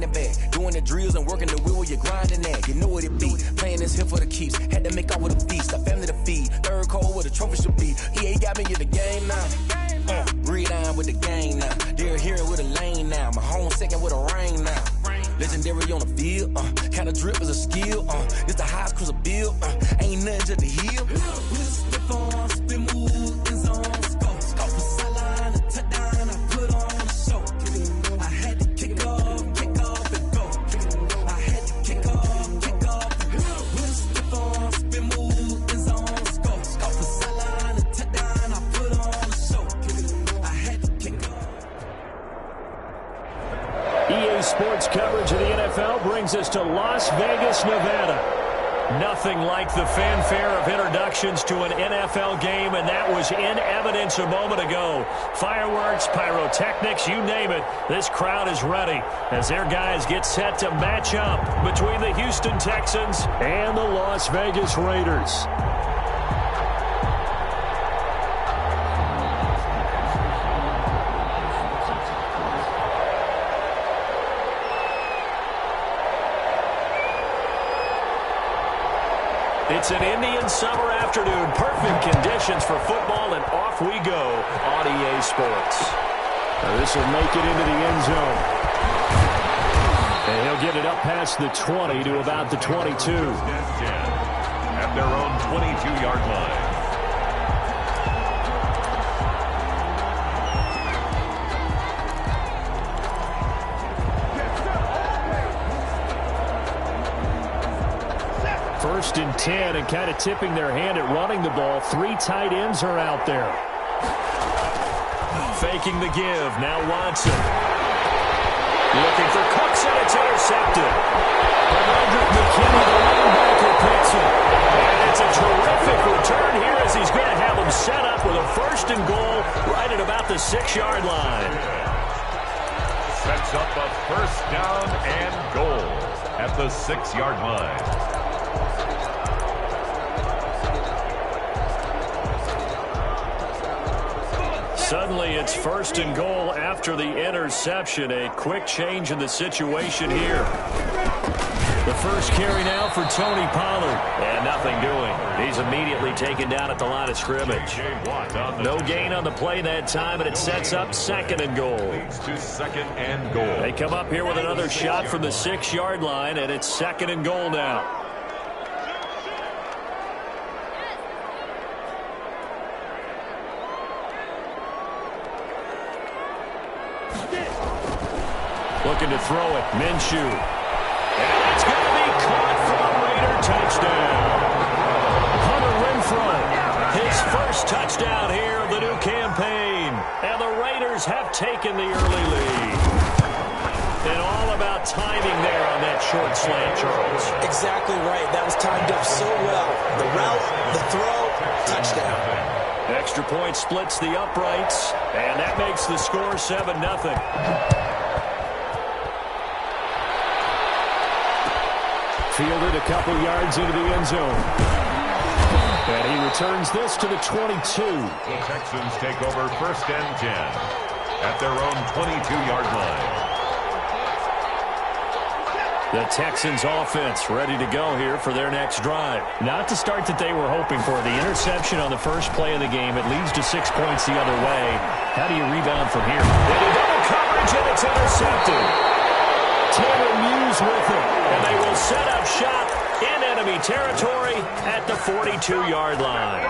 wind it back. Doing the drills and working the wheel where you're grinding at. You know what it be. Playing this here for the keeps. Had to make off with a feast. A family to feed. Third cold where the trophy should be. EA got me in the game now. Read on with the game now. They're hearing with a lane now. My home second with a rain now. Legendary on the field. Kind of drip is a skill. It's the highest cruiser bill. Ain't nothing just to heal. Split on, spin move, in zone, scope. Scope for sideline, a touchdown. I put on a show. I had to kick off and go. I had to kick off and go. Split on, spin move, in zone, scope. Scope for sideline, a touchdown. I put on a show. I had to kick off. EA Sports coverage of the NFL brings us to Las Vegas, Nevada. Nothing like the fanfare of introductions to an NFL game, and that was in evidence a moment ago. Fireworks, pyrotechnics, you name it. This crowd is ready as their guys get set to match up between the Houston Texans and the Las Vegas Raiders. It's an Indian summer afternoon. Perfect conditions for football, and off we go on EA Sports. This will make it into the end zone. And he'll get it up past the 20 to about the 22. At their own 22-yard line. First and 10, and kind of tipping their hand at running the ball. Three tight ends are out there. Faking the give. Now Watson. Looking for Cooks, and it's intercepted. McKinney, the linebacker, picks it. And it's a terrific return here as he's going to have them set up with a first and goal right at about the 6-yard line. Sets up a first down and goal at the 6-yard line. Suddenly it's first and goal after the interception. A quick change in the situation here. The first carry now for Tony Pollard. And nothing doing. He's immediately taken down at the line of scrimmage. No gain on the play that time, and it sets up second and goal. They come up here with another shot from the 6-yard line, and it's second and goal now. Looking to throw it. Minshew. And it's going to be caught for a Raider touchdown. Hunter Renfrow, his first touchdown here of the new campaign. And the Raiders have taken the early lead. And all about timing there on that short slant, Charles. Exactly right. That was timed up so well. The route, the throw, touchdown. Extra point splits the uprights. And that makes the score 7-0. Fielded a couple yards into the end zone. And he returns this to the 22. The Texans take over first and 10 at their own 22-yard line. The Texans offense ready to go here for their next drive. Not the start that they were hoping for. The interception on the first play of the game. It leads to 6 points the other way. How do you rebound from here? They do double coverage, and it's intercepted. Taylor Muse with it, and they will set up shop in enemy territory at the 42-yard line.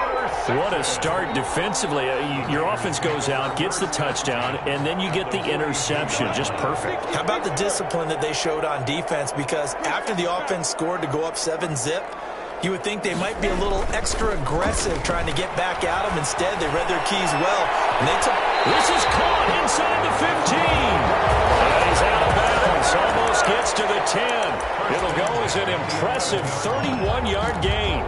What a start defensively. Your offense goes out, gets the touchdown, and then you get the interception. Just perfect. How about the discipline that they showed on defense? Because after the offense scored to go up 7-zip, you would think they might be a little extra aggressive trying to get back at them. Instead, they read their keys well, and they took... This is caught inside the 15. And he's out of bounds. Almost gets to the 10. It'll go as an impressive 31-yard gain.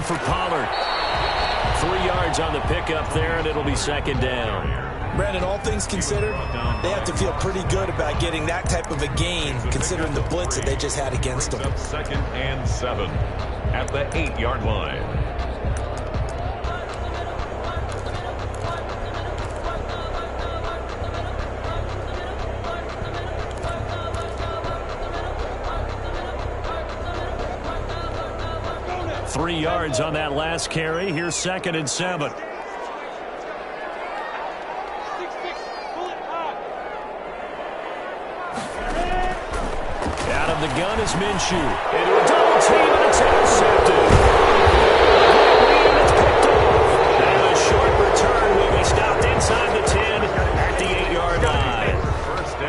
For Pollard. 3 yards on the pickup there, and it'll be second down. Brandon, all things considered, they have to feel pretty good about getting that type of a gain, considering the blitz that they just had against them. 2nd and 7 at the 8-yard line. Three yards on that last carry. Here's 2nd and 7. Out of the gun is Minshew. Into a double team, and it's intercepted. It's picked off. And a short return will be stopped inside the 10 at the 8-yard line.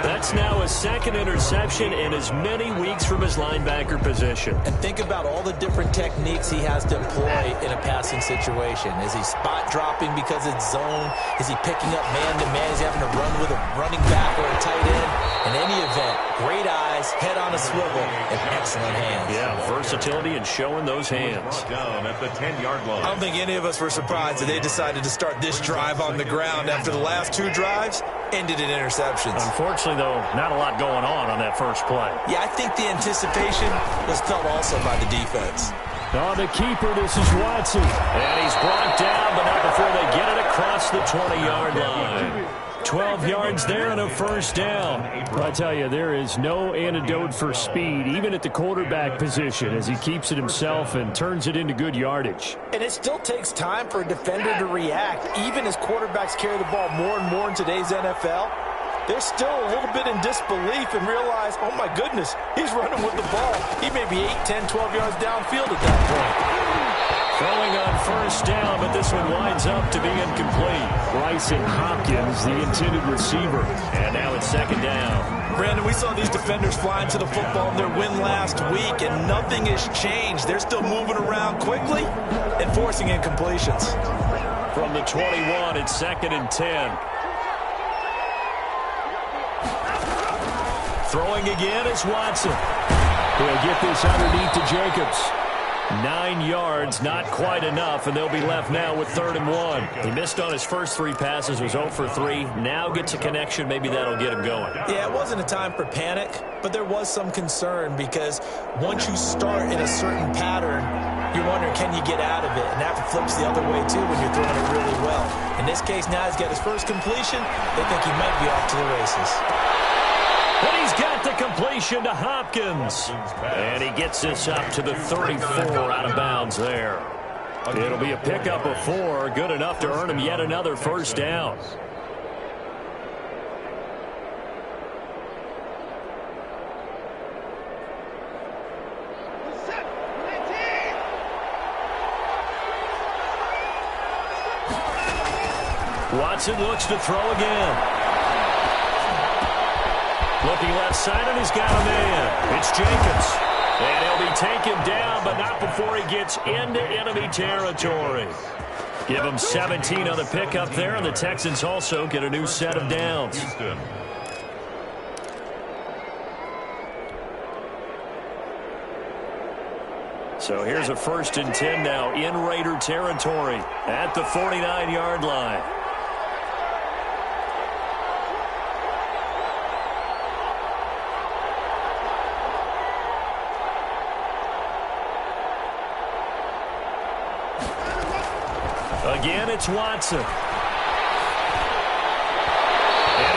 That's now his 2nd interception in as many weeks from his linebacker position. And think about all the different techniques he has to employ in a passing situation. Is he spot dropping because it's zone? Is he picking up man-to-man? Is he having to run with a running back or a tight end? In any event, great eyes, head on a swivel, and excellent hands. Yeah, versatility and showing those hands. Down at the 10-yard line. I don't think any of us were surprised that they decided to start this drive on the ground after the last 2 drives ended in interceptions. Unfortunately, though, not a lot going on that first play. Yeah, I think the anticipation was felt also by the defense. On the keeper, this is Watson. And he's brought down, but not before they get it across the 20-yard line. 12 yards there and a first down. I tell you, there is no antidote for speed, even at the quarterback position, as he keeps it himself and turns it into good yardage. And it still takes time for a defender to react, even as quarterbacks carry the ball more and more in today's NFL. They're still a little bit in disbelief and realize, oh my goodness, he's running with the ball. He may be 8, 10, 12 yards downfield at that point. Throwing on first down, but this one winds up to be incomplete. Bryson Hopkins, the intended receiver. And now it's 2nd down. Brandon, we saw these defenders flying to the football in their win last week, and nothing has changed. They're still moving around quickly and forcing incompletions. From the 21, it's 2nd and 10. Throwing again is Watson. He'll get this underneath to Jacobs. 9 yards, not quite enough, and they'll be left now with 3rd and 1. He missed on his first 3 passes, was 0 for 3. Now gets a connection. Maybe that'll get him going. Yeah, it wasn't a time for panic, but there was some concern because once you start in a certain pattern, you're wondering, can you get out of it? And that flips the other way, too, when you're throwing it really well. In this case, now he's got his first completion. They think he might be off to the races. But he's got the completion to Hopkins. And he gets this up to the 34 out of bounds there. It'll be a pickup of 4, good enough to earn him yet another first down. Watson looks to throw again. Looking left side, and he's got a man. It's Jacobs. And he'll be taken down, but not before he gets into enemy territory. Give him 17 on the pickup there, and the Texans also get a new set of downs. Houston. So here's a 1st and 10 now in Raider territory at the 49-yard line. Again, it's Watson. And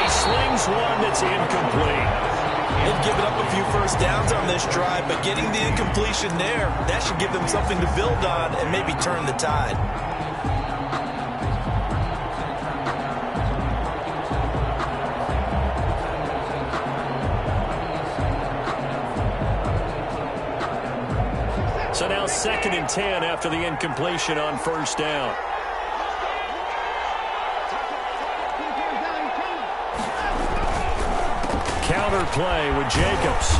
he slings one that's incomplete. They've given up a few first downs on this drive, but getting the incompletion there, that should give them something to build on and maybe turn the tide. So now 2nd and 10 after the incompletion on first down. Counter play with Jacobs.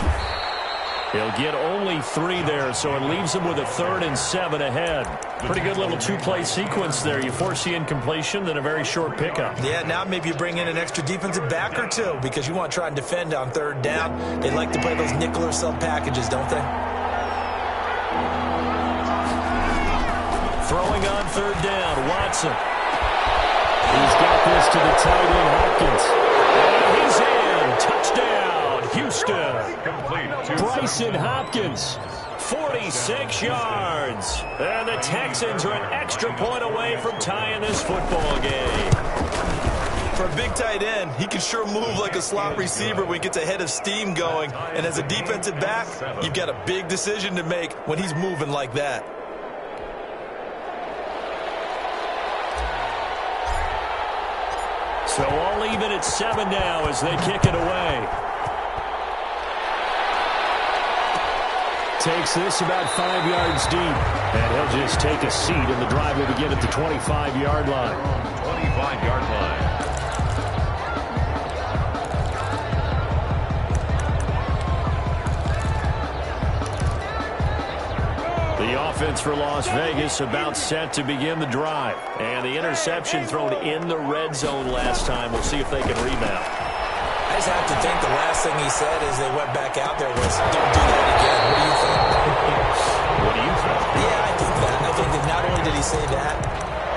He'll get only 3 there, so it leaves him with a 3rd and 7 ahead. Pretty good little 2-play sequence there. You force the incompletion, then a very short pickup. Yeah, now maybe you bring in an extra defensive back or 2 because you want to try and defend on 3rd down. They like to play those nickel or sub packages, don't they? Throwing on 3rd down, Watson. He's got this to the tight end, Hopkins. And he's in. Touchdown, Houston. Complete. Bryson Hopkins, 46 yards. And the Texans are an extra point away from tying this football game. For a big tight end, he can sure move like a slot receiver when he gets a head of steam going. And as a defensive back, you've got a big decision to make when he's moving like that. So all even at 7 now as they kick it away. Takes this about 5 yards deep. And he'll just take a seat, and the drive will begin at the 25-yard line. 25-yard line. The offense for Las Vegas about set to begin the drive. And the interception thrown in the red zone last time. We'll see if they can rebound. I just have to think the last thing he said as they went back out there was, don't do that again. What do you think? What do you think? Yeah, I think that. I think that not only did he say that,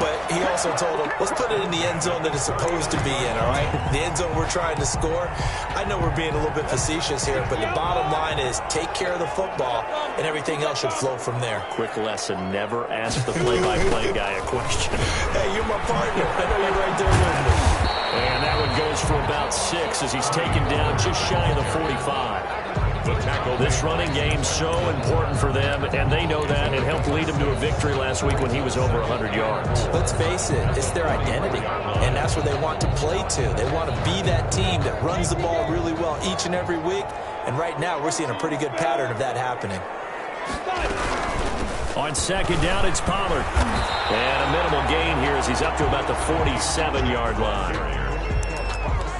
but he also told him, let's put it in the end zone that it's supposed to be in, all right? The end zone we're trying to score. I know we're being a little bit facetious here, but the bottom line is take care of the football, and everything else should flow from there. Quick lesson, never ask the play-by-play guy a question. Hey, you're my partner. I know you're right there with me. And that one goes for about 6 as he's taken down just shy of the 45. The tackle. This running game's so important for them, and they know that. It helped lead him to a victory last week when he was over 100 yards. Let's face it, it's their identity, and that's what they want to play to. They want to be that team that runs the ball really well each and every week, and right now we're seeing a pretty good pattern of that happening. On second down, it's Pollard. And a minimal gain here as he's up to about the 47-yard line.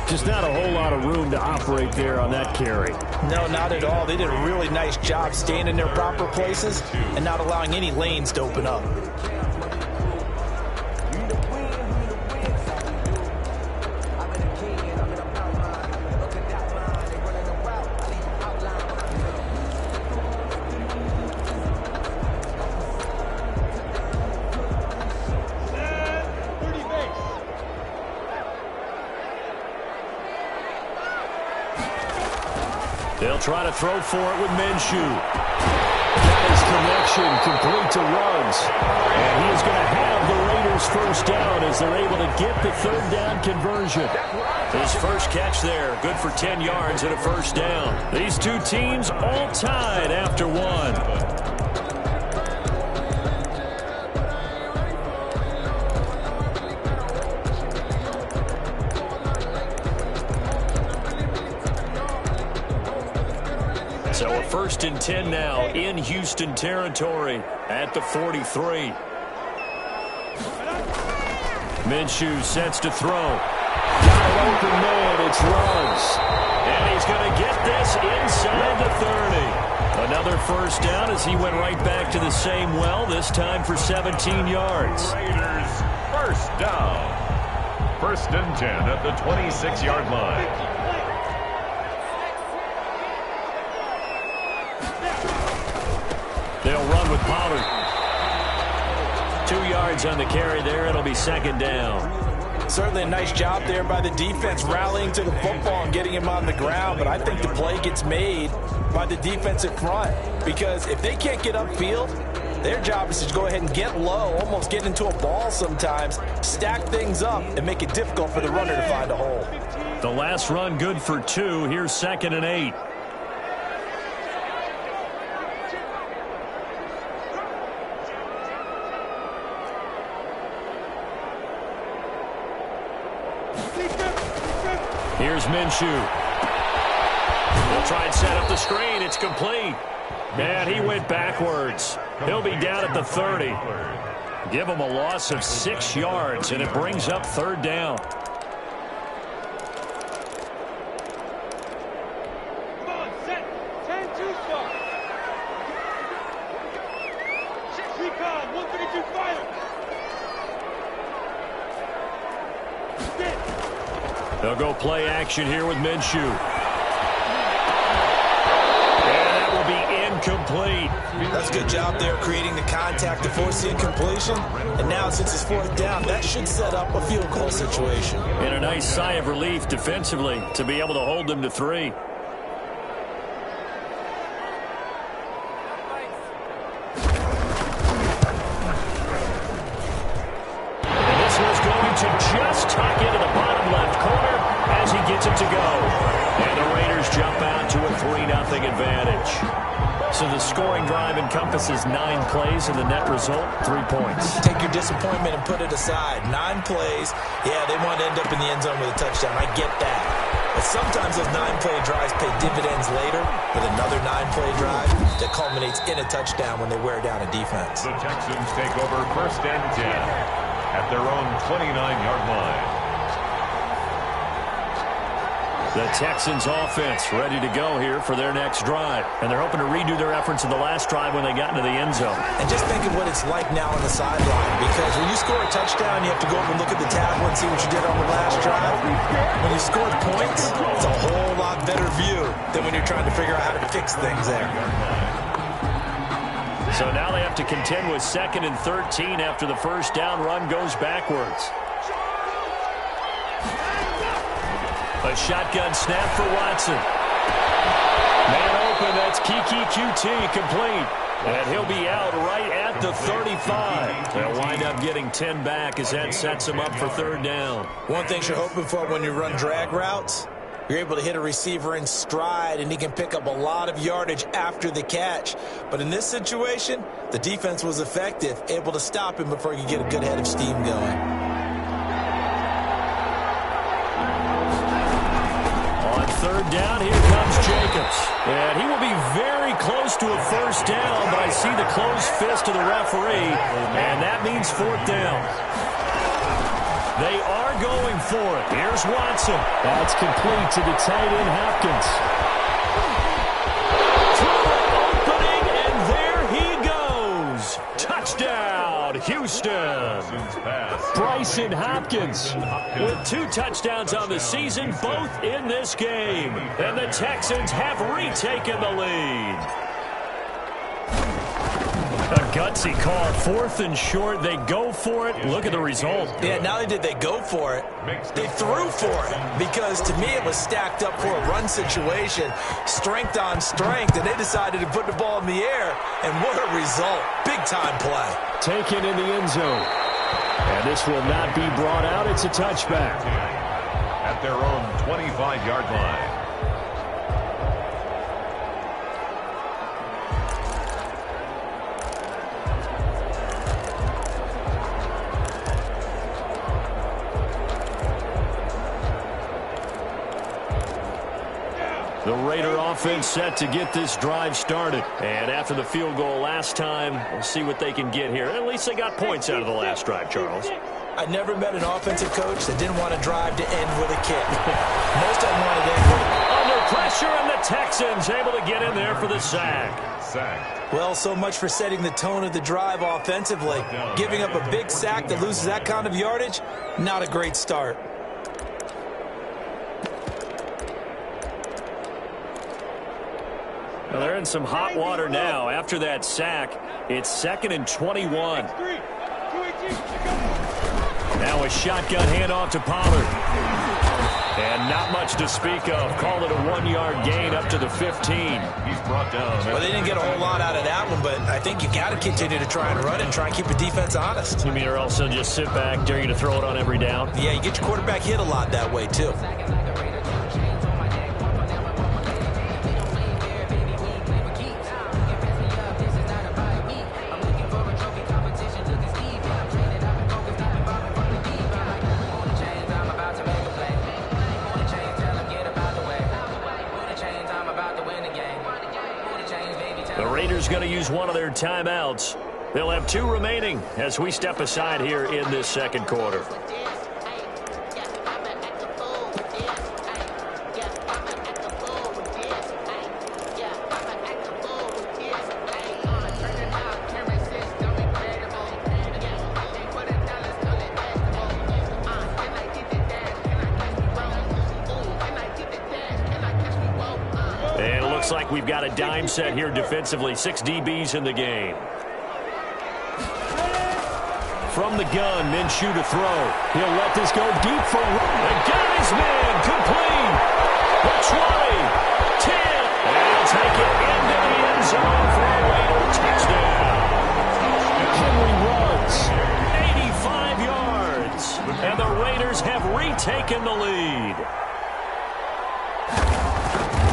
Just not a whole lot of room to operate there on that carry. No, not at all. They did a really nice job staying in their proper places and not allowing any lanes to open up. They'll try to throw for it with Minshew. That is connection complete to Ruggs. And he is going to have the Raiders first down as they're able to get the third down conversion. His first catch there, good for 10 yards and a first down. These two teams all tied after one. So a 1st and 10 now in Houston territory at the 43. Minshew sets to throw. Got an open man, it's Ruggs. And he's going to get this inside the 30. Another first down as he went right back to the same well, this time for 17 yards. Raiders first down. 1st and 10 at the 26-yard line. They'll run with Pollard. 2 yards on the carry there. It'll be 2nd down. Certainly a nice job there by the defense rallying to the football and getting him on the ground. But I think the play gets made by the defensive front. Because if they can't get upfield, their job is to go ahead and get low, almost get into a ball sometimes, stack things up, and make it difficult for the runner to find a hole. The last run good for 2. Here's 2nd and 8. Here's Minshew. They'll try and set up the screen. It's complete. And he went backwards. He'll be down at the 30. Give him a loss of 6 yards, and it brings up 3rd down. Come on, set. 10-2 start. 6 recon. 132 fire. They'll go play action here with Minshew. And that will be incomplete. That's a good job there creating the contact to force the incompletion. And now since it's fourth down, that should set up a field goal situation. And a nice sigh of relief defensively to be able to hold them to 3. To just tuck into the bottom left corner as he gets it to go. And the Raiders jump out to a 3-0 advantage. So the scoring drive encompasses 9 plays, and the net result, 3 points. Take your disappointment and put it aside. 9 plays, yeah, they want to end up in the end zone with a touchdown. I get that. But sometimes those 9-play drives pay dividends later with another 9-play drive that culminates in a touchdown when they wear down a defense. The Texans take over 1st and 10. At their own 29-yard line. The Texans offense ready to go here for their next drive. And they're hoping to redo their efforts in the last drive when they got into the end zone. And just think of what it's like now on the sideline. Because when you score a touchdown, you have to go over and look at the table and see what you did on the last drive. When you scored points, it's a whole lot better view than when you're trying to figure out how to fix things there. So now they have to contend with 2nd and 13 after the first down run goes backwards. A shotgun snap for Watson. Man open, that's Kiki QT complete. And he'll be out right at the 35. They'll wind up getting 10 back as that sets him up for 3rd down. One thing you're hoping for when you run drag routes, you're able to hit a receiver in stride, and he can pick up a lot of yardage after the catch. But in this situation, the defense was effective, able to stop him before he could get a good head of steam going. On 3rd down, here comes Jacobs. And he will be very close to a first down, but I see the closed fist of the referee, and that means 4th down. They are going for it. Here's Watson. That's complete to the tight end, Hopkins. Through the opening, and there he goes. Touchdown, Houston. Bryson Hopkins with 2 touchdowns on the season, both in this game. And the Texans have retaken the lead. A gutsy call, 4th and short. They go for it. Look at the result. Yeah, not only did they go for it, they threw for it. Because to me, it was stacked up for a run situation, strength on strength, and they decided to put the ball in the air. And what a result. Big-time play. Taken in the end zone. And this will not be brought out. It's a touchback. At their own 25-yard line. The Raider offense set to get this drive started. And after the field goal last time, we'll see what they can get here. At least they got points out of the last drive, Charles. I never met an offensive coach that didn't want to drive to end with a kick. Most of them wanted to end with under pressure, and the Texans able to get in there for the sack. Well, so much for setting the tone of the drive offensively. Giving up a big sack that loses that kind of yardage, not a great start. Well, they're in some hot water now. After that sack, it's 2nd and 21. Now a shotgun handoff to Pollard. And not much to speak of. Call it a 1-yard gain up to the 15. He's brought down. Well, they didn't get a whole lot out of that one, but I think you got to continue to try and run it and try and keep the defense honest. You mean or else they'll just sit back, dare you to throw it on every down? Yeah, you get your quarterback hit a lot that way, too. The Raiders going to use one of their timeouts. They'll have 2 remaining as we step aside here in this second quarter. Looks like we've got a dime set here defensively. 6 DBs in the game. From the gun, Minshew to throw. He'll let this go deep for the guy's man. Complete. The 20. 10. And he'll take it into the end zone for a Raider touchdown. Henry runs 85 yards. And the Raiders have retaken the lead.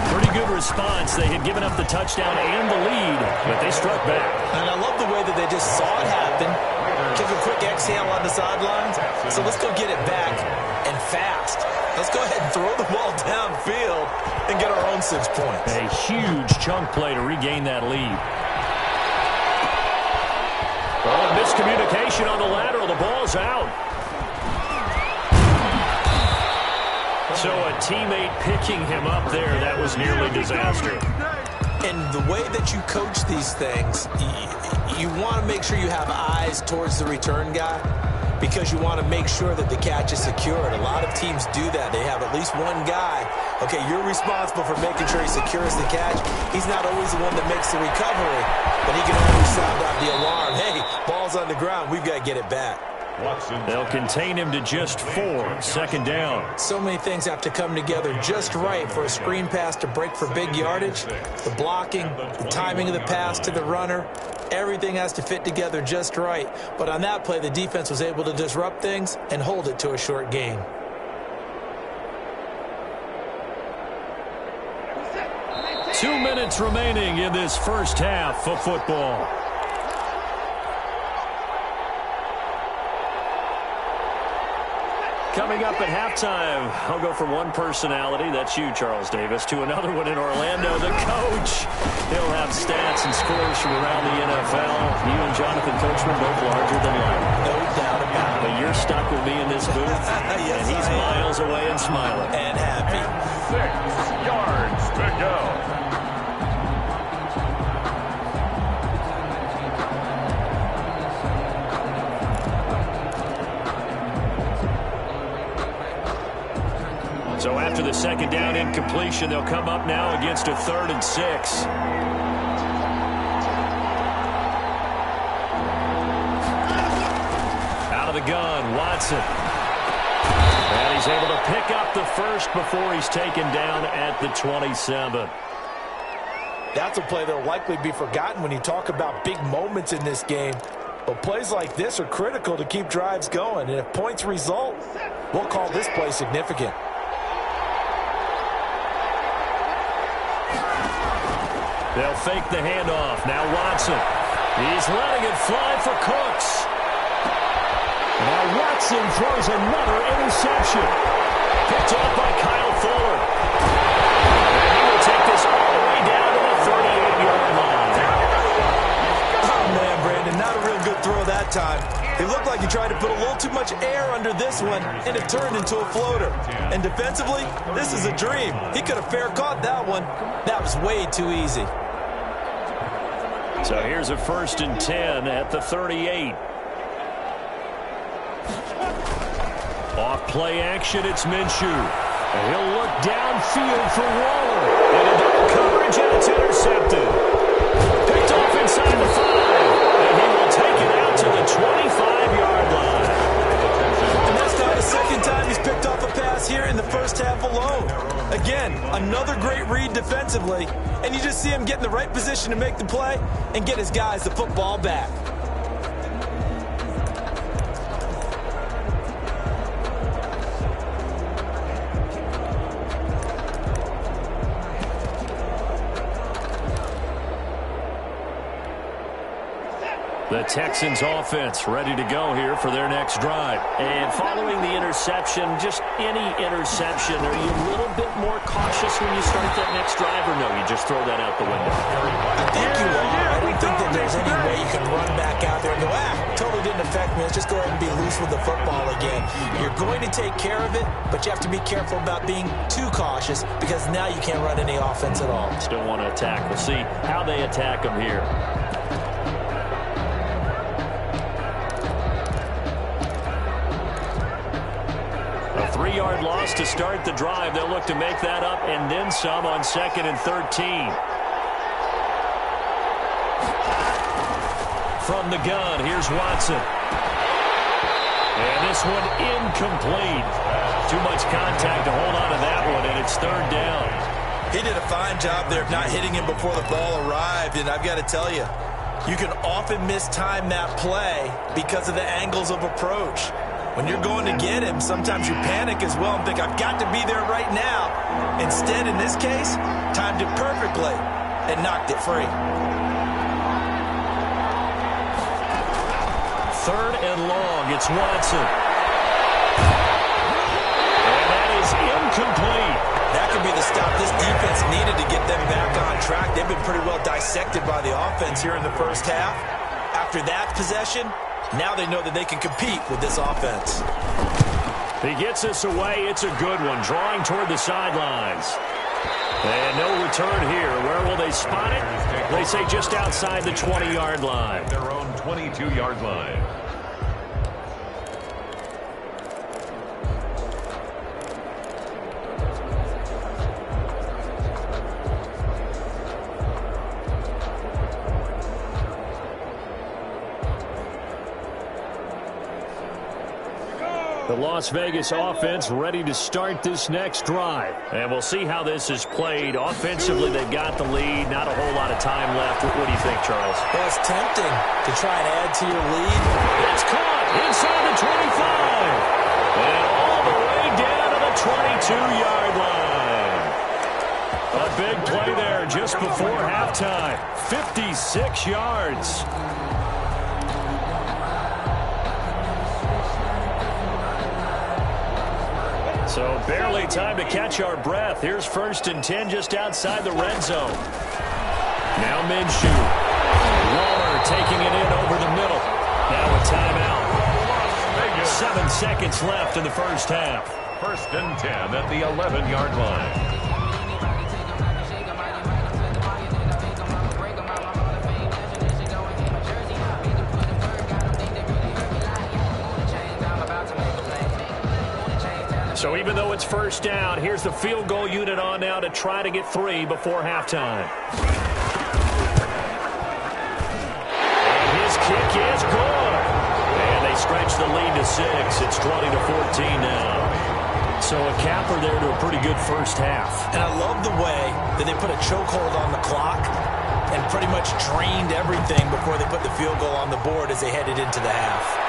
Pretty good response. They had given up the touchdown and the lead, but they struck back. And I love the way that they just saw it happen. Give a quick exhale on the sidelines. So let's go get it back and fast. Let's go ahead and throw the ball downfield and get our own 6 points. A huge chunk play to regain that lead. Oh, miscommunication on the lateral. The ball's out. So a teammate picking him up there, that was nearly disaster. And the way that you coach these things, you want to make sure you have eyes towards the return guy because you want to make sure that the catch is secured. A lot of teams do that. They have at least one guy. Okay, you're responsible for making sure he secures the catch. He's not always the one that makes the recovery, but he can always sound out the alarm. Hey, ball's on the ground. We've got to get it back. They'll contain him to just 4. Second down. So many things have to come together just right for a screen pass to break for big yardage. The blocking, the timing of the pass to the runner, everything has to fit together just right. But on that play, the defense was able to disrupt things and hold it to a short gain. Two minutes remaining in this first half of football. Coming up at halftime, I'll go from one personality, that's you, Charles Davis, to another one in Orlando, the coach. He'll have stats and scores from around the NFL. You and Jonathan Coachman both larger than life. No doubt about it. But you're stuck with me in this booth, Yes, and he's miles away and smiling. And happy. 6 yards to go. So after the second down incompletion, they'll come up now against a 3rd and 6. Out of the gun, Watson. And he's able to pick up the first before he's taken down at the 27. That's a play that will likely be forgotten when you talk about big moments in this game. But plays like this are critical to keep drives going. And if points result, we'll call this play significant. They'll fake the handoff. Now Watson. He's letting it fly for Cooks. Now Watson throws another interception. Picked off by Kyle Fuller. And he will take this all the way down to the 38-yard line. Oh, man, Brandon, not a real good throw that time. It looked like he tried to put a little too much air under this one, and it turned into a floater. And defensively, this is a dream. He could have fair caught that one. That was way too easy. So here's a 1st and 10 at the 38. Off play action, it's Minshew. And he'll look downfield for Waller. And a double coverage, and it's intercepted. Picked off inside the 5. And he will take it out to the 25-yard line. And that's not the second time he's picked off a pass here in the first half alone. Again, another great read defensively. And you just see him get in the right position to make the play and get his guys the football back. The Texans offense ready to go here for their next drive. And following the interception, just any interception, are you a little bit more cautious when you start that next drive, or no, you just throw that out the window? I think you are. I don't think that there's any way you can run back out there and go, totally didn't affect me. Let's just go ahead and be loose with the football again. You're going to take care of it, but you have to be careful about being too cautious because now you can't run any offense at all. Still want to attack. We'll see how they attack them here. A 3-yard 1-yard loss to start the drive. They'll look to make that up and then some on 2nd and 13. From the gun, here's Watson. And this one incomplete. Too much contact to hold on to that one, and it's 3rd down. He did a fine job there of not hitting him before the ball arrived, and I've got to tell you, you can often mistime that play because of the angles of approach. When you're going to get him, sometimes you panic as well and think, I've got to be there right now. Instead, in this case, timed it perfectly and knocked it free. 3rd and long, it's Watson. And that is incomplete. That could be the stop this defense needed to get them back on track. They've been pretty well dissected by the offense here in the first half. After that possession, now they know that they can compete with this offense. He gets this away. It's a good one, drawing toward the sidelines. And no return here. Where will they spot it? They say just outside the 20-yard line. Their own 22-yard line. The Las Vegas offense ready to start this next drive. And we'll see how this is played. Offensively, they've got the lead. Not a whole lot of time left. What do you think, Charles? Well, it's tempting to try and add to your lead. It's caught inside the 25. And all the way down to the 22-yard line. A big play there just before halftime. 56 yards. So barely time to catch our breath. Here's 1st and 10 just outside the red zone. Now Minshew. Waller taking it in over the middle. Now a timeout. 7 seconds left in the first half. 1st and 10 at the 11-yard line. So even though it's 1st down, here's the field goal unit on now to try to get 3 before halftime. And his kick is good. And they stretch the lead to 6. It's 20-14 now. So a capper there to a pretty good first half. And I love the way that they put a chokehold on the clock and pretty much drained everything before they put the field goal on the board as they headed into the half.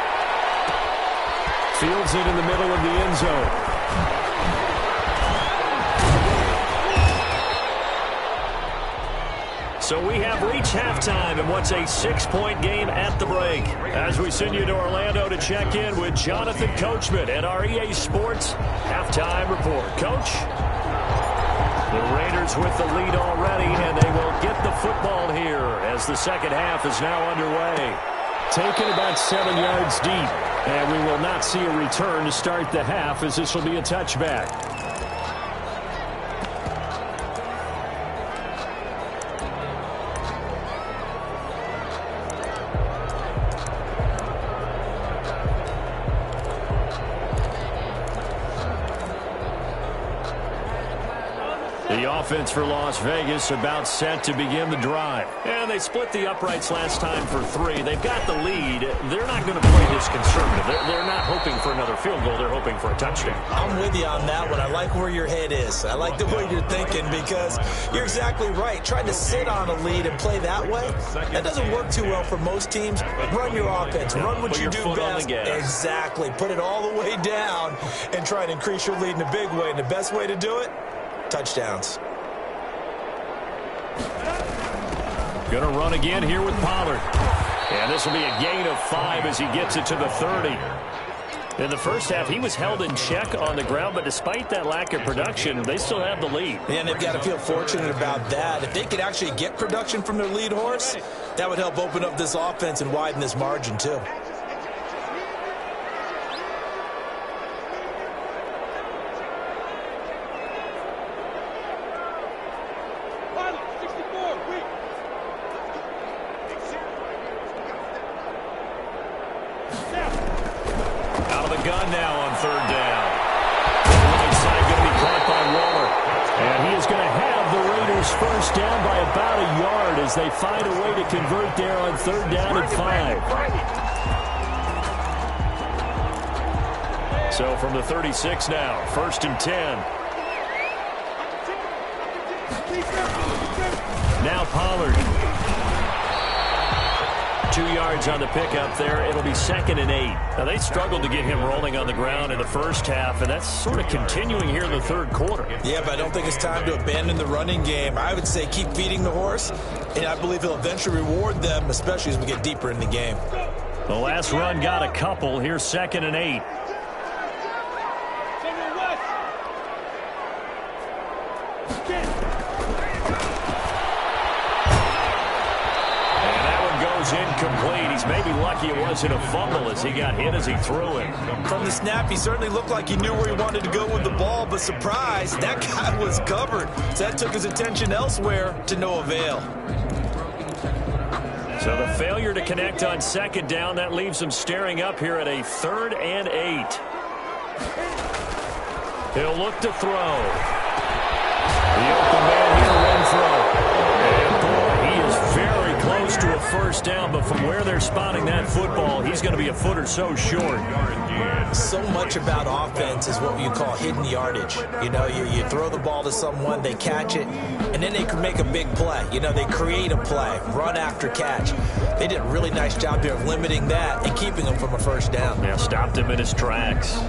Fields it in the middle of the end zone. So we have reached halftime in what's a 6-point game at the break. As we send you to Orlando to check in with Jonathan Coachman at our EA Sports Halftime Report. Coach? The Raiders with the lead already, and they will get the football here as the second half is now underway. Taken about 7 yards deep, and we will not see a return to start the half as this will be a touchback. The offense for Las Vegas about set to begin the drive. And they split the uprights last time for 3. They've got the lead. They're not going to play this conservative. They're not hoping for another field goal. They're hoping for a touchdown. I'm with you on that one. I like where your head is. I like the way you're thinking because you're exactly right. Trying to sit on a lead and play that way, that doesn't work too well for most teams. Run your offense. Run what you do best. Exactly. Put it all the way down and try and increase your lead in a big way. And the best way to do it? Touchdowns. Going to run again here with Pollard. And this will be a gain of 5 as he gets it to the 30. In the first half, he was held in check on the ground, but despite that lack of production, they still have the lead. And they've got to feel fortunate about that. If they could actually get production from their lead horse, that would help open up this offense and widen this margin too. first down by about a yard as they find a way to convert there on 3rd down and 5. So from the 36 now, 1st and 10. Now Pollard. 2 yards on the pickup there. It'll be 2nd and 8. Now, they struggled to get him rolling on the ground in the first half, and that's sort of continuing here in the 3rd quarter. Yeah, but I don't think it's time to abandon the running game. I would say keep feeding the horse, and I believe he'll eventually reward them, especially as we get deeper in the game. The last run got a couple. Here's 2nd and 8. Incomplete. He's maybe lucky it wasn't a fumble as he got hit as he threw it. From the snap, he certainly looked like he knew where he wanted to go with the ball, but surprise, that guy was covered. So that took his attention elsewhere to no avail. So the failure to connect on 2nd down, that leaves him staring up here at a 3rd and 8. He'll look to throw. The open man here, Renfro. And boy, he is very close to a first down, but from where they're spotting that football, he's going to be a foot or so short. So much about offense is what you call hidden yardage. You know, you throw the ball to someone, they catch it, and then they can make a big play. You know, they create a play, run after catch. They did a really nice job here of limiting that and keeping him from a first down. Yeah, stopped him in his tracks.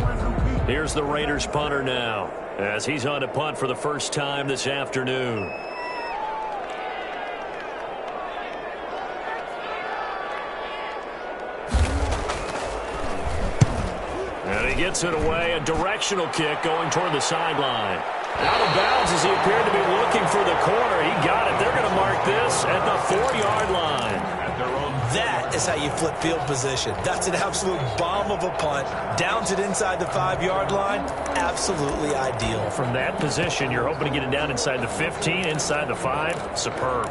Here's the Raiders punter now as he's on to punt for the first time this afternoon. And he gets it away. A directional kick going toward the sideline. Out of bounds as he appeared to be looking for the corner. He got it. They're going to mark this at the 4-yard line. That is how you flip field position. That's an absolute bomb of a punt. Downs it inside the 5-yard line. Absolutely ideal. From that position, you're hoping to get it down inside the 15, inside the 5. Superb.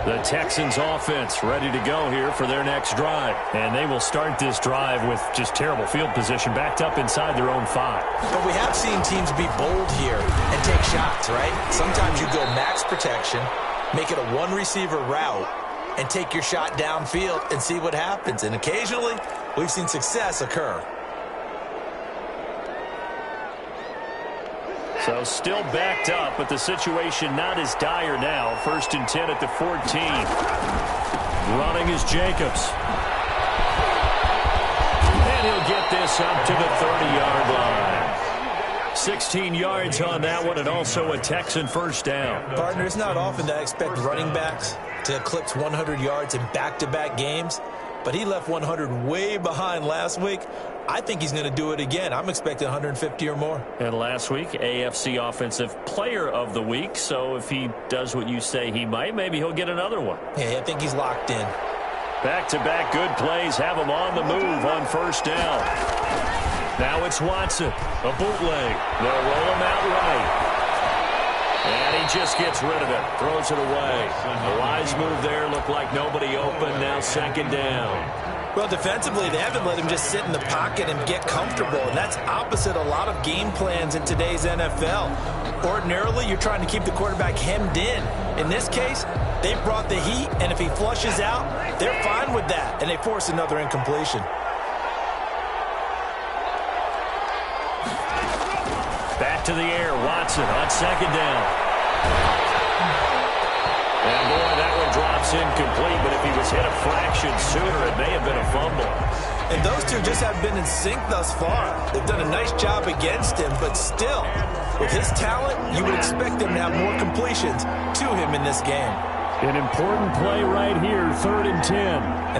The Texans offense ready to go here for their next drive. And they will start this drive with just terrible field position, backed up inside their own 5. But we have seen teams be bold here and take shots, right? Sometimes you go max protection, make it a one-receiver route, and take your shot downfield and see what happens. And occasionally, we've seen success occur. So still backed up, but the situation not as dire now. 1st and 10 at the 14. Running is Jacobs. And he'll get this up to the 30-yard line. 16 yards on that one, and also a Texan first down. Partner, it's not often that I expect running backs to eclipse 100 yards in back-to-back games, but he left 100 way behind last week. I think he's going to do it again. I'm expecting 150 or more. And last week, AFC Offensive Player of the Week. So if he does what you say he might, maybe he'll get another one. Yeah, I think he's locked in. Back-to-back good plays have him on the move on first down. Now it's Watson. A bootleg. They'll roll him out right. And he just gets rid of it. Throws it away. A wise move there. Looked like nobody open. Now 2nd down. Well, defensively, they haven't let him just sit in the pocket and get comfortable, and that's opposite a lot of game plans in today's NFL. Ordinarily, you're trying to keep the quarterback hemmed in. In this case, they brought the heat, and if he flushes out, they're fine with that, and they force another incompletion. Back to the air, Watson on 2nd down. And boy, that one drops incomplete, but if he was hit a fraction sooner, it may have been a fumble. And those two just haven't been in sync thus far. They've done a nice job against him, but still, with his talent, you would expect him to have more completions to him in this game. An important play right here, 3rd and 10.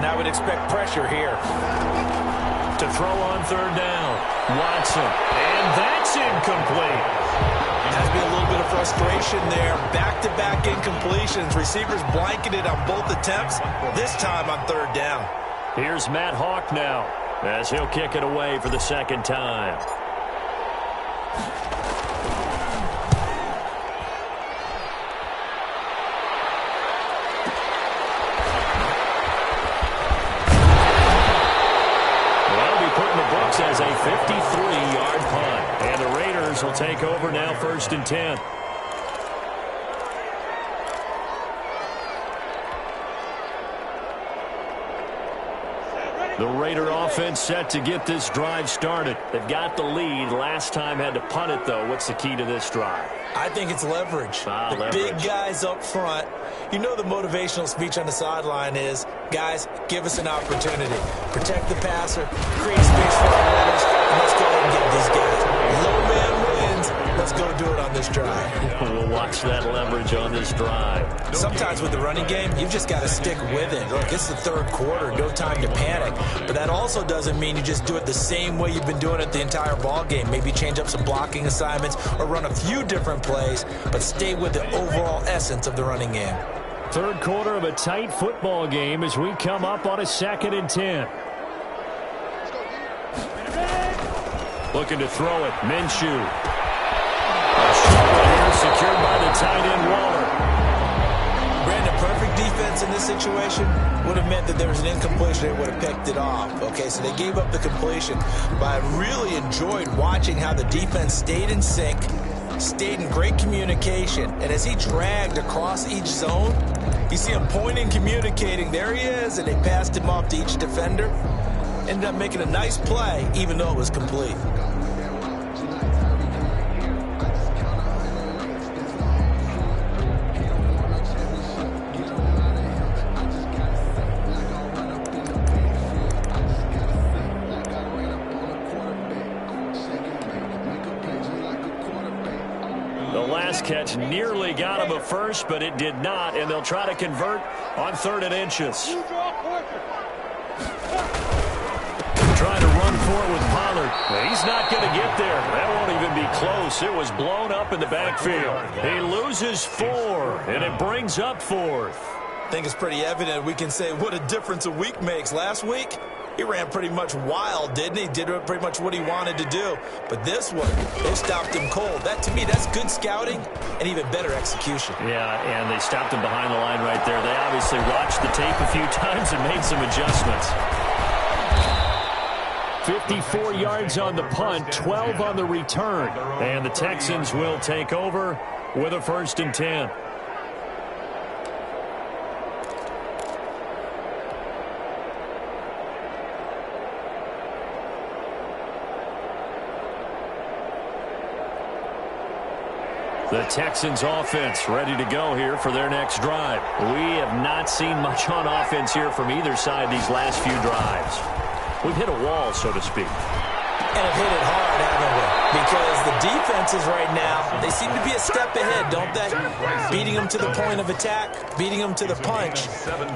And I would expect pressure here. To throw on 3rd down, Watson, and that's incomplete. Has to be a little bit of frustration there. Back-to-back incompletions. Receivers blanketed on both attempts, this time on 3rd down. Here's Matt Hawk now as he'll kick it away for the 2nd time. Well, he'll be put in the books as a 53-yard punt. And the Raiders Texans will take over now, 1st and 10. The Raider offense set to get this drive started. They've got the lead. Last time had to punt it, though. What's the key to this drive? I think it's leverage. Leverage. Big guys up front. You know the motivational speech on the sideline is, guys, give us an opportunity. Protect the passer, create space for our runners, and let's go ahead and get these guys. Low man wins. Let's go do it on this drive. We'll watch that leverage on this drive. Sometimes with the running game, you've just got to stick with it. Look, it's the 3rd quarter, no time to panic. But that also doesn't mean you just do it the same way you've been doing it the entire ball game. Maybe change up some blocking assignments or run a few different plays, but stay with the overall essence of the running game. 3rd quarter of a tight football game as we come up on a 2nd and 10. Looking to throw it. Minshew. Secured by the tight end Waller. Brandon, perfect defense in this situation would have meant that there was an incompletion. They would have picked it off. Okay, so they gave up the completion. But I really enjoyed watching how the defense stayed in sync, stayed in great communication. And as he dragged across each zone, you see him pointing, communicating. There he is, and they passed him off to each defender. Ended up making a nice play, even though it was complete. Catch nearly got him a first, but it did not, and they'll try to convert on 3rd and inches. Trying to run for it with Pollard. He's not going to get there. That won't even be close. It was blown up in the backfield. He loses 4, and it brings up 4th. I think it's pretty evident we can say what a difference a week makes. Last week, he ran pretty much wild, didn't he? Did pretty much what he wanted to do. But this one, they stopped him cold. That, to me, that's good scouting and even better execution. Yeah, and they stopped him behind the line right there. They obviously watched the tape a few times and made some adjustments. 54 yards on the punt, 12 on the return. And the Texans will take over with a 1st and 10. The Texans offense ready to go here for their next drive. We have not seen much on offense here from either side these last few drives. We've hit a wall, so to speak. And have hit it hard, haven't we? Because the defenses right now, they seem to be a step ahead, don't they? Beating them to the point of attack, beating them to the punch.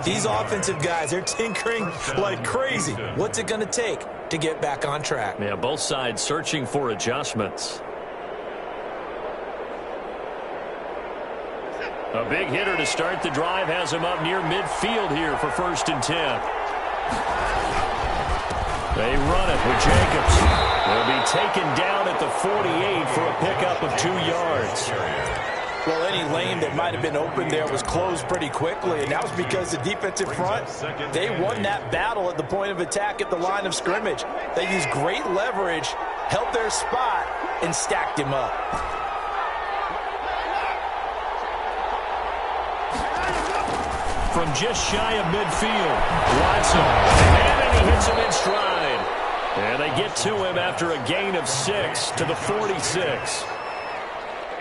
These offensive guys, they're tinkering like crazy. What's it going to take to get back on track? Yeah, both sides searching for adjustments. A big hitter to start the drive has him up near midfield here for 1st and 10. They run it with Jacobs. They'll be taken down at the 48 for a pickup of 2 yards. Well, any lane that might have been open there was closed pretty quickly, and that was because the defensive front, they won that battle at the point of attack at the line of scrimmage. They used great leverage, held their spot, and stacked him up. From just shy of midfield, Watson, and he hits him in stride. And they get to him after a gain of 6 to the 46.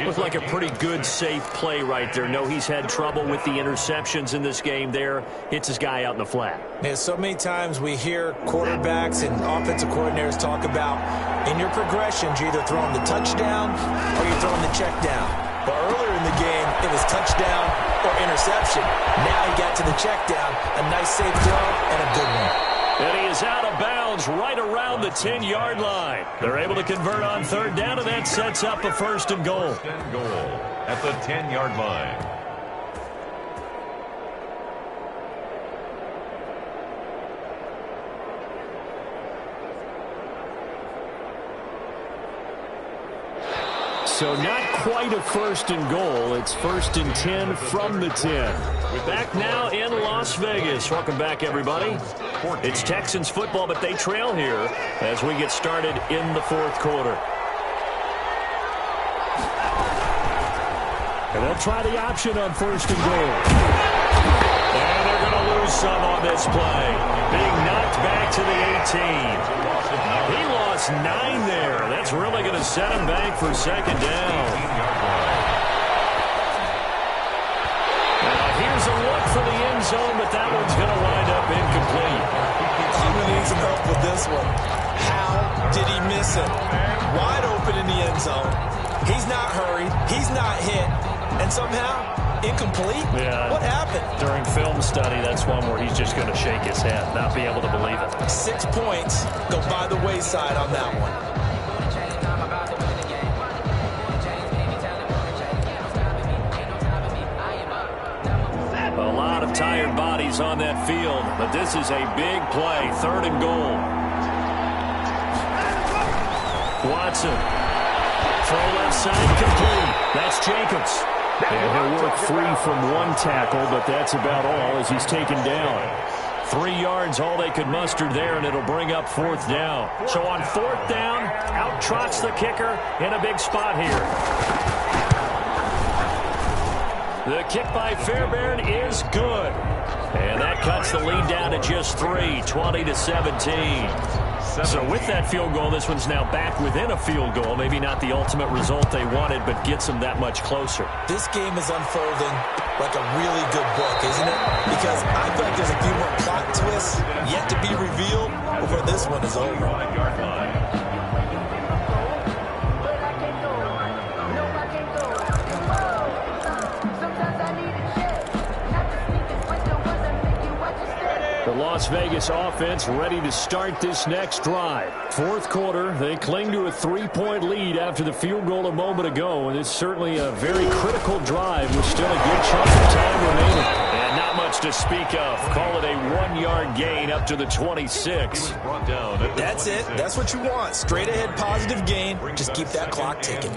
Looked like a pretty good, safe play right there. No, he's had trouble with the interceptions in this game there. Hits his guy out in the flat. Yeah, so many times we hear quarterbacks and offensive coordinators talk about in your progressions, you're either throwing the touchdown or you're throwing the check down. But earlier in the game, it was touchdown or interception. Now he got to the check down, a nice safe throw and a good one. And he is out of bounds right around the 10-yard line. They're able to convert on 3rd down, and that sets up a 1st and goal. 1st and goal at the 10-yard line. So not quite a 1st and goal. It's 1st and 10 from the 10. We're back now in Las Vegas. Welcome back, everybody. It's Texans football, but they trail here as we get started in the 4th quarter. And they'll try the option on 1st and goal. And they're going to lose some on this play. Being knocked back to the 18. He lost 9 there. That's really going to set him back for 2nd down. Now here's a look for the end zone, but that one's going to wind up incomplete. I'm going to need some help with this one. How did he miss it? Wide open in the end zone. He's not hurried. He's not hit. And somehow, incomplete? Yeah. What happened? During film study, that's one where he's just going to shake his head, not be able to believe it. 6 points go by the wayside on that one. A lot of tired bodies on that field, but this is a big play. 3rd and goal. Watson. Throw left side complete. That's Jacobs. And he'll work free from 1 tackle, but that's about all as he's taken down. 3 yards, all they could muster there, and it'll bring up 4th down. So on 4th down, out trots the kicker in a big spot here. The kick by Fairbairn is good. And that cuts the lead down to just 3, 20-17. So with that field goal, this one's now back within a field goal. Maybe not the ultimate result they wanted, but gets them that much closer. This game is unfolding like a really good book, isn't it? Because I feel like there's a few more plot twists yet to be revealed before this one is over. The Las Vegas offense ready to start this next drive. 4th quarter, they cling to a 3-point lead after the field goal a moment ago, and it's certainly a very critical drive with still a good chunk of time remaining. And not much to speak of. Call it a 1-yard gain up to the 26. That's it. That's what you want. Straight ahead positive gain. Just keep that clock ticking.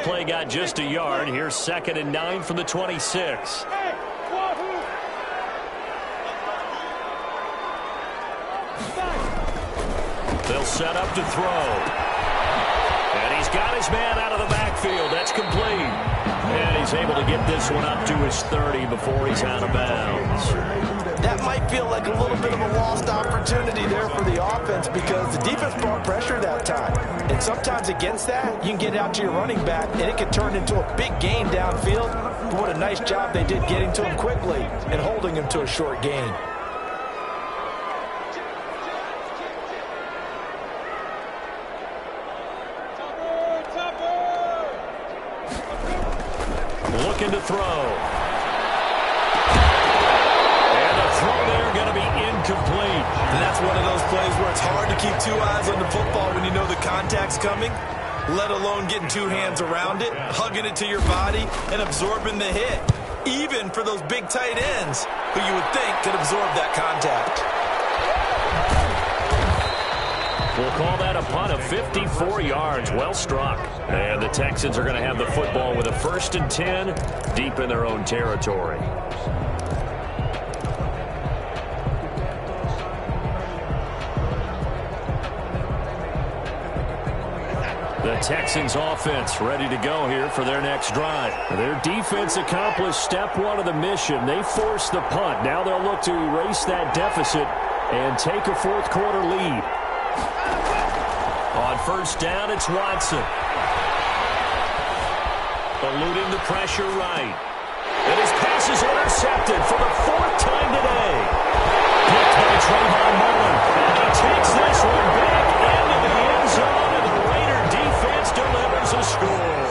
Play got just a yard. Here's 2nd and 9 from the 26. They'll set up to throw. And he's got his man out of the backfield. That's complete. And he's able to get this one up to his 30 before he's out of bounds. That might feel like a little bit of a lost opportunity there for the offense because the defense brought pressure that time. And sometimes against that, you can get out to your running back, and it can turn into a big gain downfield. But what a nice job they did getting to him quickly and holding him to a short gain. Looking to throw. Going to be incomplete. And that's one of those plays where it's hard to keep 2 eyes on the football when you know the contact's coming, let alone getting 2 hands around it, hugging it to your body, and absorbing the hit, even for those big tight ends who you would think could absorb that contact. We'll call that a punt of 54 yards. Well struck. And the Texans are going to have the football with a 1st and 10 deep in their own territory. The Texans offense ready to go here for their next drive. Their defense accomplished step 1 of the mission. They forced the punt. Now they'll look to erase that deficit and take a 4th quarter lead. On 1st down, it's Watson. Eluding the pressure right. And his pass is intercepted for the 4th time today. Picked by Trayvon Mullen. And he takes this one back into the end zone, and the Raider defense delivers a score.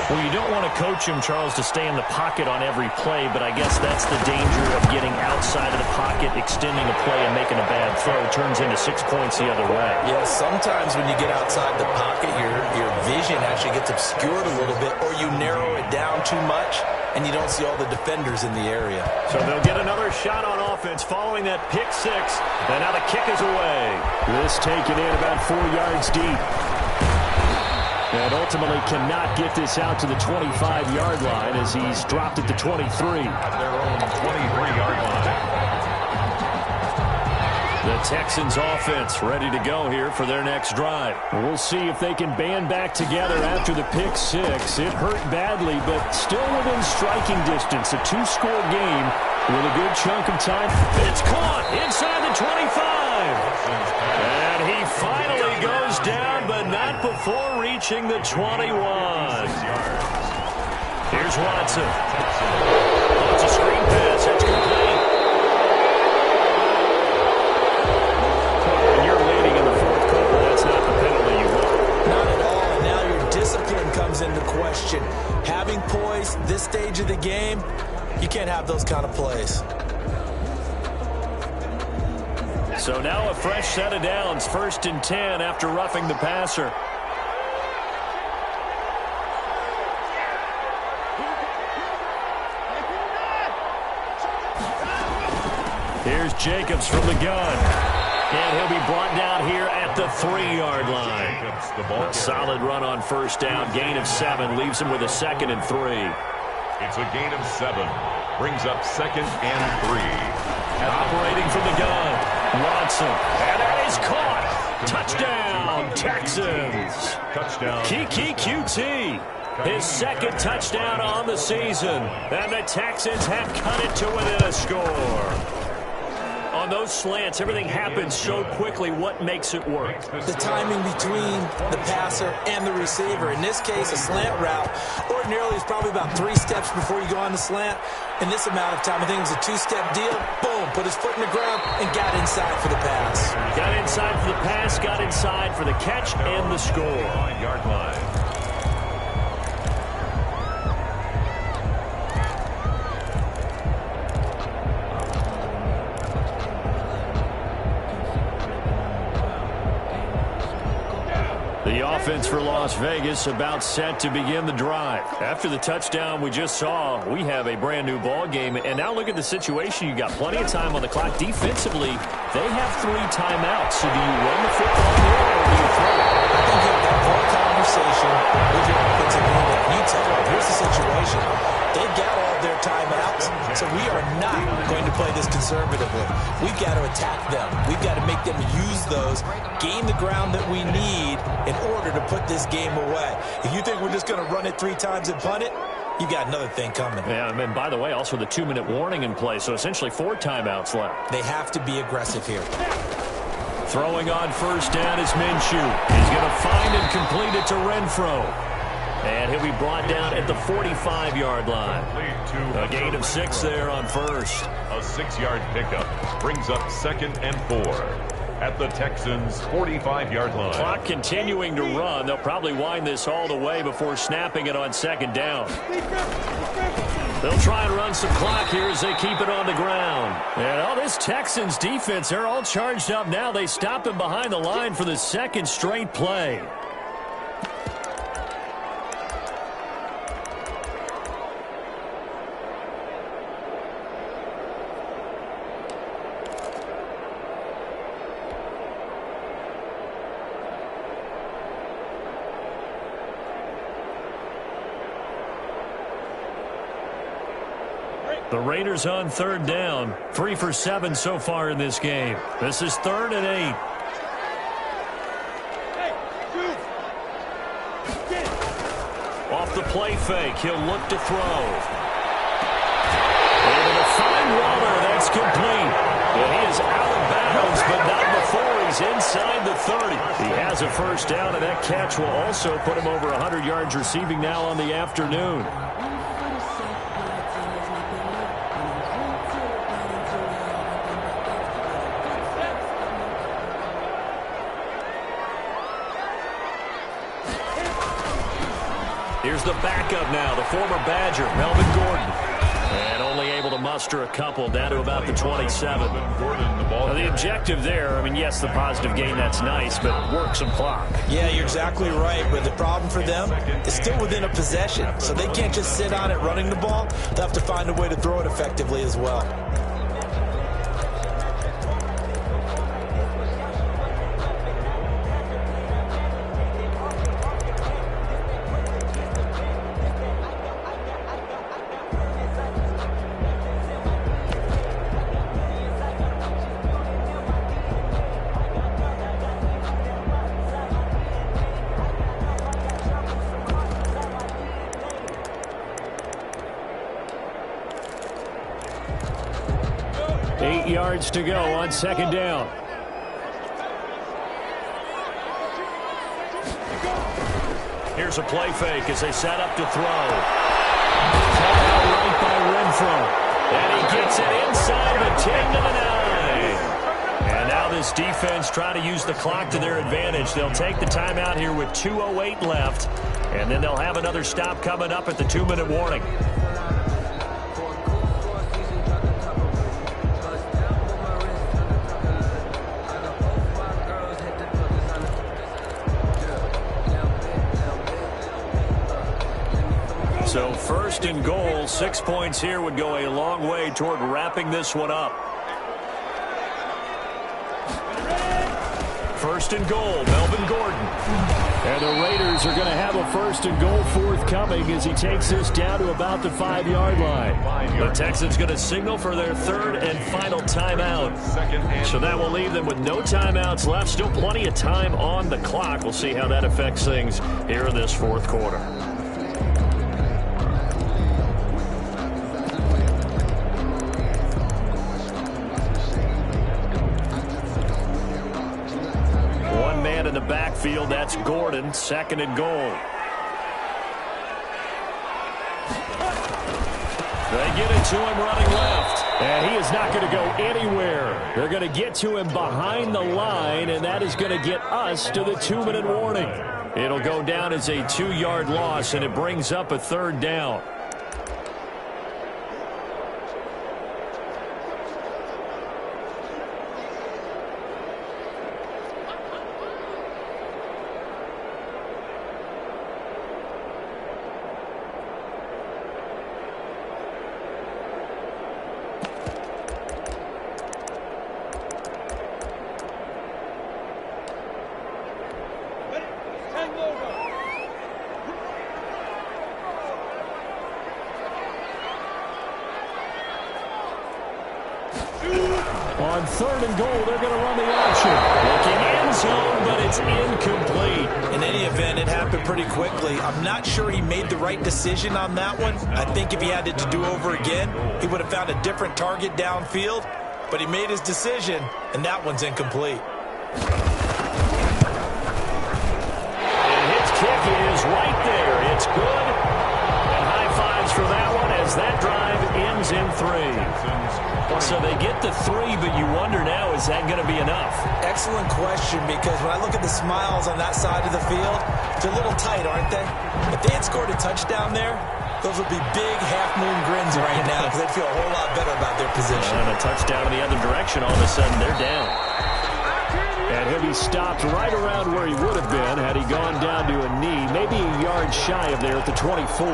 Well, you don't want to coach him, Charles, to stay in the pocket on every play, but I guess that's the danger of getting outside of the pocket, extending a play, and making a bad throw. Turns into 6 points the other way. Yeah, sometimes when you get outside the pocket, your vision actually gets obscured a little bit, or you narrow it down too much, and you don't see all the defenders in the area. So they'll get another shot on offense following that pick 6, and now the kick is away. This taken in about 4 yards deep. And ultimately cannot get this out to the 25-yard line as he's dropped at the 23. At their own 23-yard line. The Texans offense ready to go here for their next drive. We'll see if they can band back together after the pick six. It hurt badly, but still within striking distance. A two-score game with a good chunk of time. It's caught inside the 25. And he finally goes down, but not before reaching the 21. Here's Watson. Oh, it's a screen pass. That's complete. When you're leading in the fourth quarter, that's not the penalty you want. Not at all, and now your discipline comes into question. Having poise this stage of the game, you can't have those kind of plays. So now a fresh set of downs, 1st and 10 after roughing the passer. Here's Jacobs from the gun. And he'll be brought down here at the 3-yard line. A solid run on 1st down. Gain of 7 leaves him with a 2nd and 3. It's a gain of 7. Brings up 2nd and 3. And operating from the gun, Watson. And that is caught. Touchdown, Texans. Touchdown. Kiki QT. His 2nd touchdown on the season. And the Texans have cut it to within a score. On those slants, everything happens so quickly. What makes it work? The timing between the passer and the receiver. In this case, a slant route ordinarily is probably about 3 steps before you go on the slant. In this amount of time, I think it was a 2-step deal. Boom, put his foot in the ground and got inside for the pass. Got inside for the pass, got inside for the catch and the score. 9-yard line. The offense for Las Vegas about set to begin the drive. After the touchdown we just saw, we have a brand-new ball game. And now look at the situation. You got plenty of time on the clock. Defensively, they have 3 timeouts. So do you run the football here or do you throw it? I think you have that whole conversation with your offensive unit. You tell them, here's the situation. They've got all their timeouts, so we are not going to play this conservatively. We've got to attack them. We've got to make them use those, gain the ground that we need in order to put this game away. If you think we're just going to run it 3 times and punt it, you got another thing coming. Yeah, and by the way, also the 2-minute warning in play, so essentially 4 timeouts left. They have to be aggressive here. Throwing on 1st down is Minshew. He's going to find and complete it to Renfro. And he'll be brought down at the 45-yard line. A gain of 6 there on 1st. A 6-yard pickup brings up 2nd and 4 at the Texans' 45-yard line. Clock continuing to run. They'll probably wind this all the way before snapping it on 2nd down. They'll try and run some clock here as they keep it on the ground. And all this Texans defense, they're all charged up now. They stop him behind the line for the 2nd straight play. The Raiders on 3rd down. 3 for 7 so far in this game. This is 3rd and 8. Off the play fake, he'll look to throw. Able to find Waller, that's complete. And he is out of bounds, but not before he's inside the 30. He has a 1st down, and that catch will also put him over 100 yards receiving now on the afternoon. Here's the backup now, the former Badger, Melvin Gordon. And only able to muster a couple down to about the 27. Now the objective there, I mean, yes, the positive gain, that's nice, but work some clock. Yeah, you're exactly right. But the problem for them is still within a possession. So they can't just sit on it running the ball. They'll have to find a way to throw it effectively as well. 8 yards to go on second down. Here's a play fake as they set up to throw. Caught out right by Renfro. And he gets it inside the 10 to the 9. And now this defense trying to use the clock to their advantage. They'll take the timeout here with 2:08 left. And then they'll have another stop coming up at the 2-minute warning. So first and goal, 6 points here would go a long way toward wrapping this one up. First and goal, Melvin Gordon. And the Raiders are going to have a first and goal forthcoming as he takes this down to about the 5-yard line. The Texans going to signal for their third and final timeout. So that will leave them with no timeouts left. Still plenty of time on the clock. We'll see how that affects things here in this fourth quarter. In the backfield, that's Gordon, second and goal. They get it to him running left. And he is not going to go anywhere. They're going to get to him behind the line, and that is going to get us to the 2-minute warning. It'll go down as a 2-yard loss, and it brings up a third down. On third and goal, they're going to run the option. Looking end zone, but it's incomplete. In any event, it happened pretty quickly. I'm not sure he made the right decision on that one. I think if he had it to do over again, he would have found a different target downfield. But he made his decision, and that one's incomplete. And his kick is right there. It's good. And high fives for that one as that drive ends in 3. So they get the 3, but you wonder now, is that going to be enough? Excellent question, because when I look at the smiles on that side of the field, they're a little tight, aren't they? If they had scored a touchdown there, those would be big half-moon grins right now because they'd feel a whole lot better about their position. And a touchdown in the other direction, all of a sudden they're down. And he'll be stopped right around where he would have been had he gone down to a knee, maybe a yard shy of there at the 24.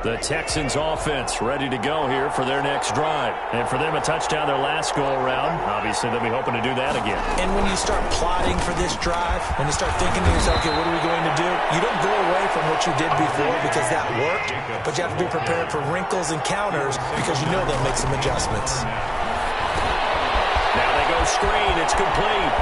The Texans offense ready to go here for their next drive. And for them, a touchdown their last go-around. Obviously, they'll be hoping to do that again. And when you start plotting for this drive, when you start thinking to yourself, okay, what are we going to do? You don't go away from what you did before because that worked, but you have to be prepared for wrinkles and counters because you know they'll make some adjustments. Now they go screen. It's complete.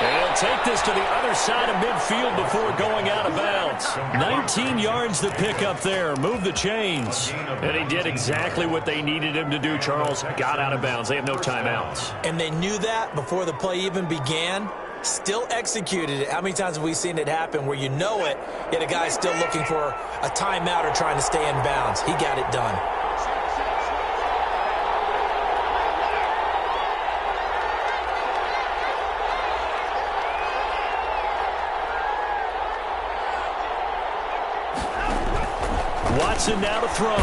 And he'll take this to the other side of midfield before going out of bounds. 19 yards to pick up there. Move the chains. And he did exactly what they needed him to do, Charles. Got out of bounds. They have no timeouts. And they knew that before the play even began. Still executed it. How many times have we seen it happen where you know it, yet a guy's still looking for a timeout or trying to stay in bounds? He got it done. Watson now to throw.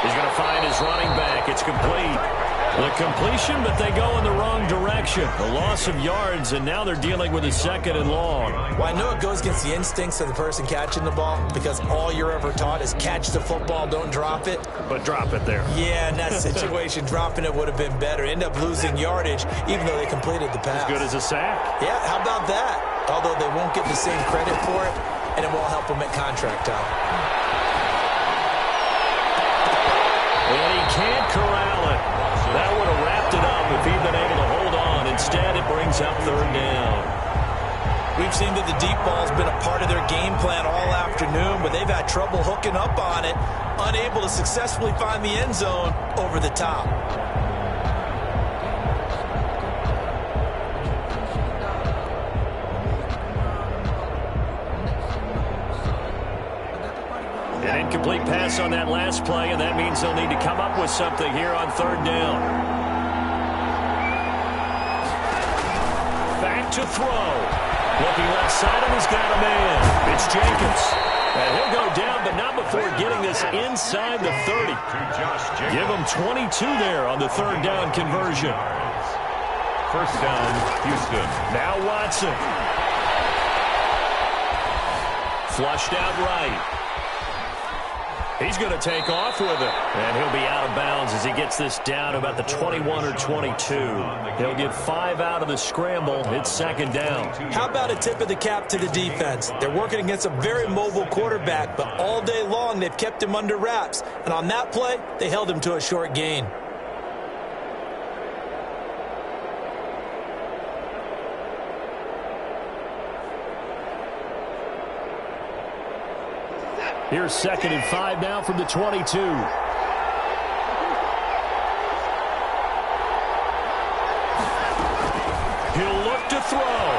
He's going to find his running back. It's complete. The completion, but they go in the wrong direction. A loss of yards, and now they're dealing with a 2nd and long. Well, I know it goes against the instincts of the person catching the ball because all you're ever taught is catch the football, don't drop it. But drop it there. Yeah, in that situation, dropping it would have been better. End up losing yardage, even though they completed the pass. As good as a sack. Yeah, how about that? Although they won't get the same credit for it, and it won't help them at contract time. And he can't corral it. That would have wrapped it up if he'd been able to hold on. Instead, it brings up 3rd down. We've seen that the deep ball's been a part of their game plan all afternoon, but they've had trouble hooking up on it, unable to successfully find the end zone over the top. An incomplete pass on that last play, and that means they'll need to come up with something here on 3rd down. Back to throw. Looking left side, and he's got a man. It's Jacobs. And he'll go down, but not before getting this inside the 30. Give him 22 there on the 3rd down conversion. 1st down, Houston. Now Watson. Flushed out right. He's going to take off with it. And he'll be out of bounds as he gets this down about the 21 or 22. He'll get 5 out of the scramble. It's 2nd down. How about a tip of the cap to the defense? They're working against a very mobile quarterback, but all day long they've kept him under wraps. And on that play, they held him to a short gain. Here's 2nd and 5 now from the 22. He'll look to throw.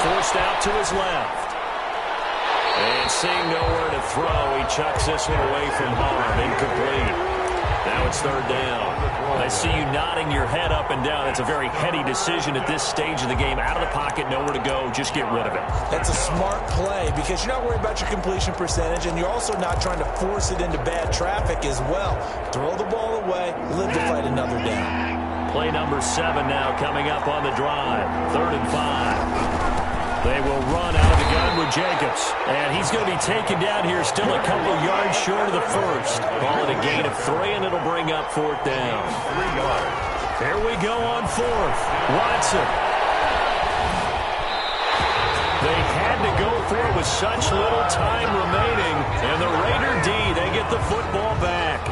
Forced out to his left. And seeing nowhere to throw, he chucks this one away from harm. Incomplete. Now it's 3rd down. I see you nodding your head up and down. It's a very heady decision at this stage of the game. Out of the pocket, nowhere to go. Just get rid of it. That's a smart play because you're not worried about your completion percentage, and you're also not trying to force it into bad traffic as well. Throw the ball away, live to fight another down. Play number 7 now coming up on the drive. 3rd and 5. They will run out of the gun with Jacobs. And he's going to be taken down here, still a couple yards short of the 1st. Call it a gain of 3, and it'll bring up 4th down. 3 yards. Here we go on 4th. Watson. They had to go for it with such little time remaining. And the Raider D, they get the football back.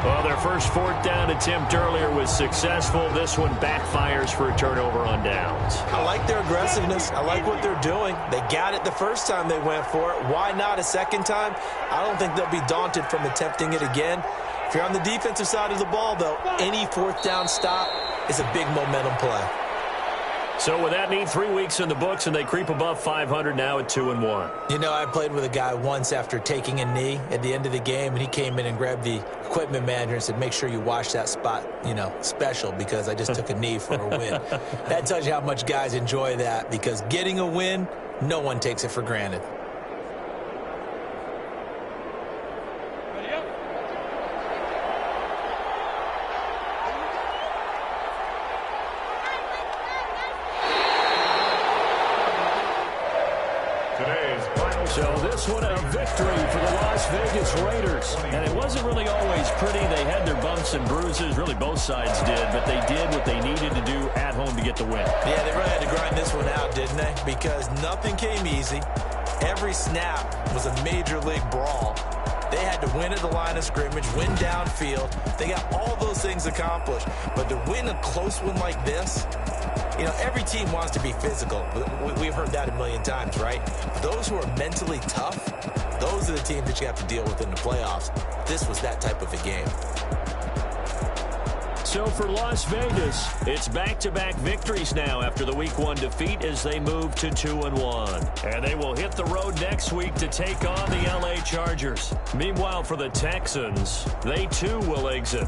Well, their first 4th down attempt earlier was successful. This one backfires for a turnover on downs. I like their aggressiveness. I like what they're doing. They got it the first time they went for it. Why not a second time? I don't think they'll be daunted from attempting it again. If you're on the defensive side of the ball, though, any 4th down stop is a big momentum play. So with that neat 3 weeks in the books, and they creep above 500 now at 2-1. You know, I played with a guy once after taking a knee at the end of the game, and he came in and grabbed the equipment manager and said, make sure you watch that spot, special, because I just took a knee for a win. That tells you how much guys enjoy that, because getting a win, no one takes it for granted. So this one a victory for the Las Vegas Raiders. And it wasn't really always pretty. They had their bumps and bruises. Really, both sides did. But they did what they needed to do at home to get the win. Yeah, they really had to grind this one out, didn't they? Because nothing came easy. Every snap was a major league brawl. They had to win at the line of scrimmage, win downfield. They got all those things accomplished. But to win a close one like this, every team wants to be physical. We've heard that a million times, right? Those who are mentally tough, those are the teams that you have to deal with in the playoffs. This was that type of a game. So for Las Vegas, it's back-to-back victories now after the Week 1 defeat as they move to 2-1. And they will hit the road next week to take on the LA Chargers. Meanwhile, for the Texans, they too will exit.